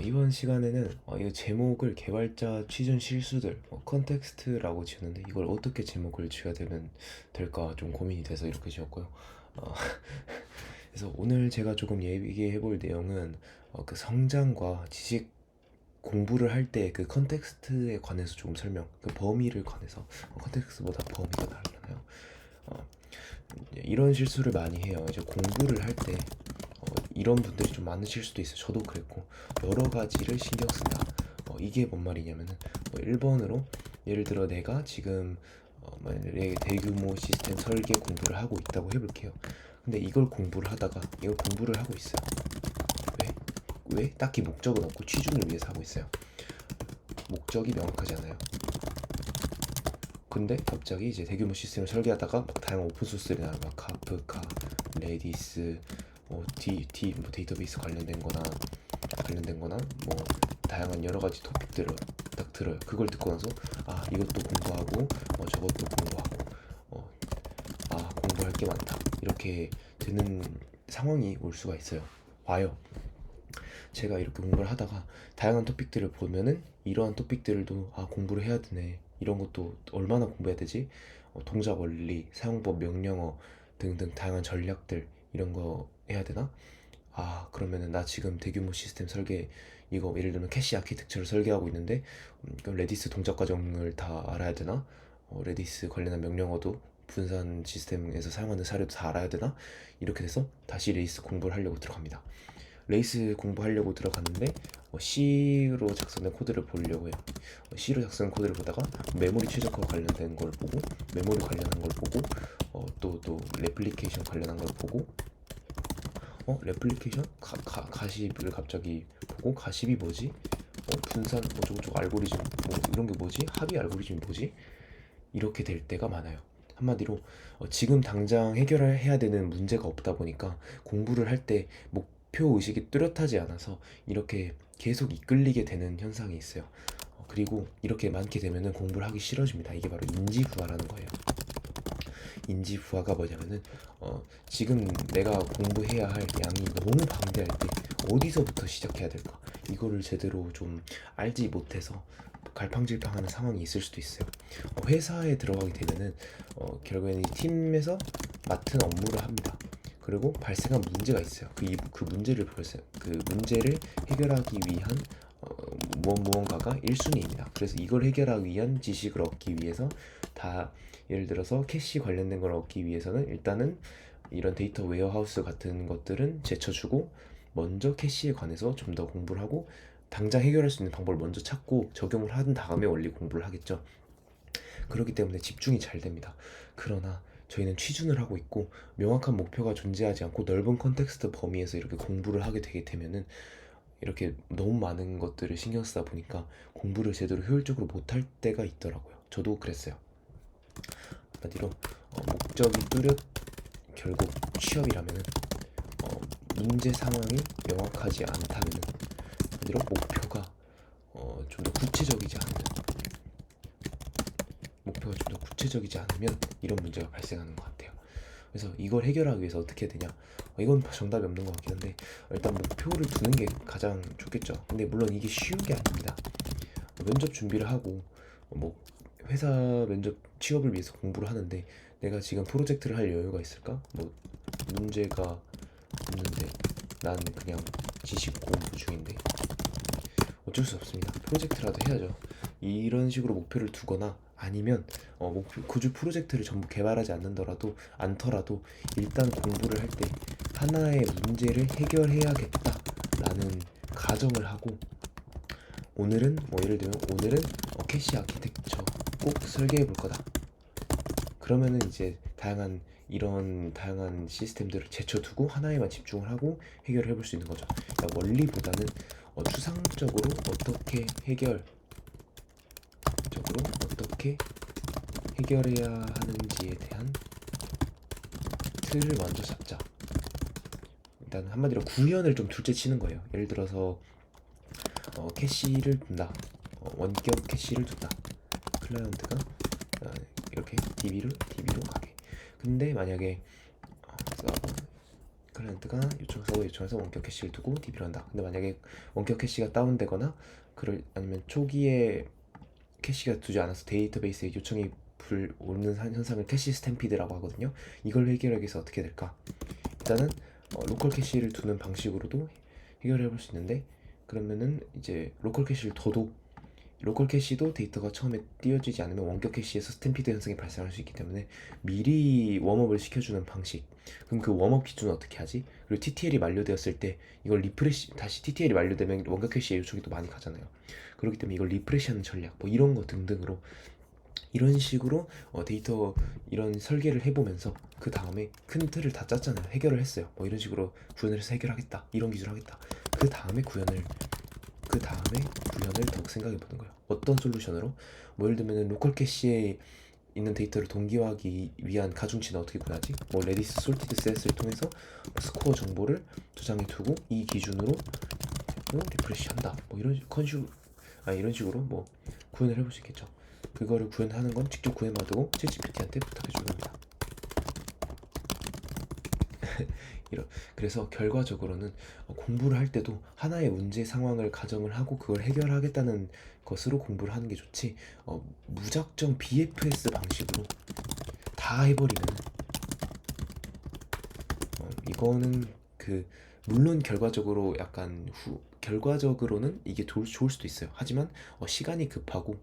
이번 시간에는 이 제목을 개발자 취준 실수들 컨텍스트라고 지었는데 이걸 어떻게 제목을 지어야 되면 될까 좀 고민이 돼서 이렇게 지었고요. 어, 그래서 오늘 제가 조금 얘기해 볼 내용은 그 성장과 지식 공부를 할 때 그 컨텍스트에 관해서 조금 설명, 그 범위를 관해서 컨텍스트보다 범위가 다르잖아요. 어, 이런 실수를 많이 해요. 이제 공부를 할 때 이런 분들이 좀 많으실 수도 있어요. 저도 그랬고 여러 가지를 신경 쓴다. 이게 뭔 말이냐면은 1번으로 예를 들어 내가 지금 만약에 대규모 시스템 설계 공부를 하고 있다고 해볼게요. 근데 이걸 공부를 하다가 이걸 공부를 하고 있어요. 왜? 왜? 딱히 목적은 없고 취준을 위해서 하고 있어요. 목적이 명확하지 않아요. 근데 갑자기 이제 대규모 시스템을 설계하다가 막 다양한 오픈소스나 막 카프카, 레디스, 뭐 데이터베이스 관련된 거나 뭐 다양한 여러 가지 토픽들을 딱 들어요. 그걸 듣고 나서 이것도 공부하고 저것도 공부하고 공부할 게 많다 이렇게 되는 상황이 올 수가 있어요. 와요. 제가 이렇게 공부를 하다가 다양한 토픽들을 보면은 이러한 토픽들도 공부를 해야 되네. 이런 것도 얼마나 공부해야 되지? 동작 원리, 사용법, 명령어 등등 다양한 전략들 이런 거 해야 되나? 그러면은 나 지금 대규모 시스템 설계 이거 예를 들면 캐시 아키텍처를 설계하고 있는데 그럼 레디스 동작 과정을 다 알아야 되나? 레디스 관련한 명령어도 분산 시스템에서 사용하는 사례도 다 알아야 되나? 이렇게 돼서 다시 레이스 공부를 하려고 들어갑니다. 레이스 공부하려고 들어갔는데 C로 작성된 코드를 보려고 해요. C로 작성된 코드를 보다가 메모리 최적화 관련된 걸 보고 메모리 관련한 걸 보고 또 레플리케이션 관련한 걸 보고 레플리케이션? 가십을 갑자기 보고 가십이 뭐지? 분산 어쩌고저쩌고 알고리즘 뭐 이런 게 뭐지? 합의 알고리즘이 뭐지? 이렇게 될 때가 많아요. 한마디로 지금 당장 해결해야 되는 문제가 없다 보니까 공부를 할 때 목표 의식이 뚜렷하지 않아서 이렇게 계속 이끌리게 되는 현상이 있어요. 그리고 이렇게 많게 되면은 공부를 하기 싫어집니다. 이게 바로 인지부화라는 거예요. 인지부화가 뭐냐면은 지금 내가 공부해야 할 양이 너무 방대할 때 어디서부터 시작해야 될까? 이거를 제대로 좀 알지 못해서 갈팡질팡하는 상황이 있을 수도 있어요. 회사에 들어가게 되면은 결국에는 이 팀에서 맡은 업무를 합니다. 그리고 발생한 문제가 있어요. 그 문제를 해결하기 위한 무언가가 1순위입니다. 그래서 이걸 해결하기 위한 지식을 얻기 위해서 다 예를 들어서 캐시 관련된 걸 얻기 위해서는 일단은 이런 데이터 웨어하우스 같은 것들은 제쳐주고 먼저 캐시에 관해서 좀 더 공부를 하고 당장 해결할 수 있는 방법을 먼저 찾고 적용을 한 다음에 원리 공부를 하겠죠. 그렇기 때문에 집중이 잘 됩니다. 그러나 저희는 취준을 하고 있고 명확한 목표가 존재하지 않고 넓은 컨텍스트 범위에서 이렇게 공부를 하게 되게 되면은 이렇게 너무 많은 것들을 신경 쓰다 보니까 공부를 제대로 효율적으로 못할 때가 있더라고요. 저도 그랬어요. 한마디로 목적이 뚜렷 결국 취업이라면은 문제 상황이 명확하지 않다면은 한마디로 목표가 좀 더 구체적이지 않으면 이런 문제가 발생하는 것 같아요. 그래서 이걸 해결하기 위해서 어떻게 해야 되냐? 이건 정답이 없는 것 같긴 한데 일단 목표를 두는 게 가장 좋겠죠. 근데 물론 이게 쉬운 게 아닙니다. 면접 준비를 하고 뭐 회사 면접 취업을 위해서 공부를 하는데 내가 지금 프로젝트를 할 여유가 있을까? 뭐 문제가 없는데 난 그냥 지식 공부 중인데 어쩔 수 없습니다. 프로젝트라도 해야죠. 이런 식으로 목표를 두거나 아니면 굳이 프로젝트를 전부 개발하지 않더라도 일단 공부를 할 때 하나의 문제를 해결해야겠다라는 가정을 하고 오늘은 뭐 예를 들면 오늘은 캐시 아키텍처 꼭 설계해 볼 거다. 그러면은 이제 이런 다양한 시스템들을 제쳐두고 하나에만 집중을 하고 해결을 해볼 수 있는 거죠. 그러니까 원리보다는 추상적으로 어떻게 해결해야 하는지에 대한 틀을 먼저 잡자. 일단 한마디로 구현을 좀 둘째 치는 거예요. 예를 들어서 캐시를 둔다. 원격 캐시를 둔다. 클라이언트가 이렇게 DB로 가게. 근데 만약에 클라이언트가 요청해서 원격 캐시를 두고 DB를 한다. 근데 만약에 원격 캐시가 다운되거나 아니면 초기에 캐시가 두지 않아서 데이터베이스에 요청이 오는 현상을 캐시 스탬피드라고 하거든요. 이걸 해결하기 위해서 어떻게 될까? 일단은 로컬 캐시를 두는 방식으로도 해결해 볼 수 있는데, 그러면은 이제 로컬 캐시도 데이터가 처음에 띄워지지 않으면 원격 캐시에서 스탬피드 현상이 발생할 수 있기 때문에 미리 웜업을 시켜주는 방식. 그럼 그 웜업 기준은 어떻게 하지? 그리고 TTL이 만료되었을 때 이걸 다시 TTL이 만료되면 원격 캐시에 요청이 또 많이 가잖아요. 그렇기 때문에 이걸 리프레시하는 전략, 뭐 이런 거 등등으로 이런 식으로 데이터 이런 설계를 해보면서 그 다음에 큰 틀을 다 짰잖아요. 해결을 했어요. 뭐 이런 식으로 구현을 해서 해결하겠다, 이런 기술을 하겠다. 그 다음에 구현을 더욱 생각해 보는 거예요. 어떤 솔루션으로? 뭐 예를 들면 로컬 캐시에 있는 데이터를 동기화하기 위한 가중치는 어떻게 구하지? 뭐 레디스 솔티드 셋을 통해서 스코어 정보를 저장해 두고 이 기준으로 리프레시 한다. 뭐 이런 식으로 뭐 구현을 해볼 수 있겠죠. 그거를 구현하는 건 직접 구현받고 챗GPT한테 부탁해 주는 겁니다. 그래서 결과적으로는 공부를 할 때도 하나의 문제 상황을 가정을 하고 그걸 해결하겠다는 것으로 공부를 하는 게 좋지, 무작정 BFS 방식으로 다 해버리면 이거는 물론 결과적으로는 이게 좋을 수도 있어요. 하지만 시간이 급하고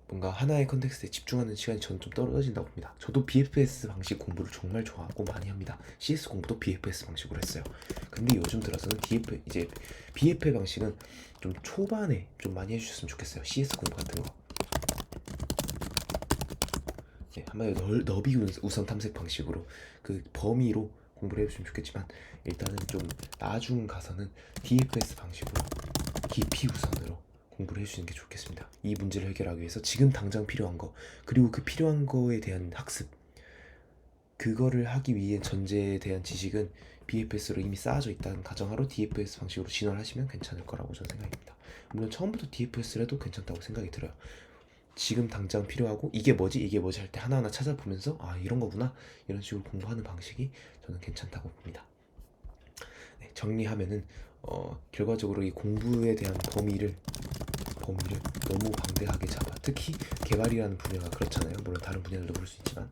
뭔가 하나의 컨텍스트에 집중하는 시간이 저는 좀 떨어진다고 봅니다. 저도 BFS 방식 공부를 정말 좋아하고 많이 합니다. CS 공부도 BFS 방식으로 했어요. 근데 요즘 들어서는 BFA 방식은 좀 초반에 좀 많이 해주셨으면 좋겠어요. CS 공부 같은 거. 네, 한마디로 너비 우선 탐색 방식으로 그 범위로 공부를 해주시면 좋겠지만, 일단은 좀 나중 가서는 DFS 방식으로 깊이 우선으로 공부를 해주시는 게 좋겠습니다. 이 문제를 해결하기 위해서 지금 당장 필요한 거, 그리고 그 필요한 거에 대한 학습, 그거를 하기 위해 전제에 대한 지식은 BFS로 이미 쌓아져 있다는 가정하로 DFS 방식으로 진화를 하시면 괜찮을 거라고 저는 생각합니다. 물론 처음부터 DFS를 해도 괜찮다고 생각이 들어요. 지금 당장 필요하고 이게 뭐지 할 때 하나하나 찾아보면서 이런 거구나, 이런 식으로 공부하는 방식이 저는 괜찮다고 봅니다. 네, 정리하면은 결과적으로 이 공부에 대한 범위를 너무 방대하게 잡아, 특히 개발이라는 분야가 그렇잖아요. 물론 다른 분야들도 그럴 수 있지만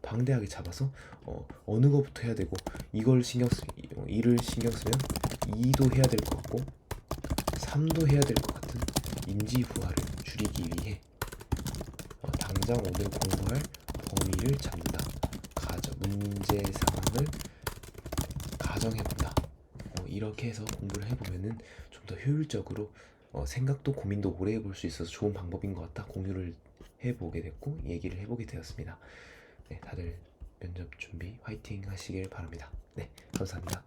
방대하게 잡아서 어느 것부터 해야 되고, 이를 신경 쓰면 2도 해야 될 것 같고 3도 해야 될 것 같은 임시부하를 줄이기 위해 당장 오늘 공부할 범위를 잡는다. 문제 상황을 가정해본다. 이렇게 해서 공부를 해보면은 좀 더 효율적으로 생각도 고민도 오래 해볼 수 있어서 좋은 방법인 것 같다. 공유를 해보게 됐고 얘기를 해보게 되었습니다. 네, 다들 면접 준비 화이팅 하시길 바랍니다. 네, 감사합니다.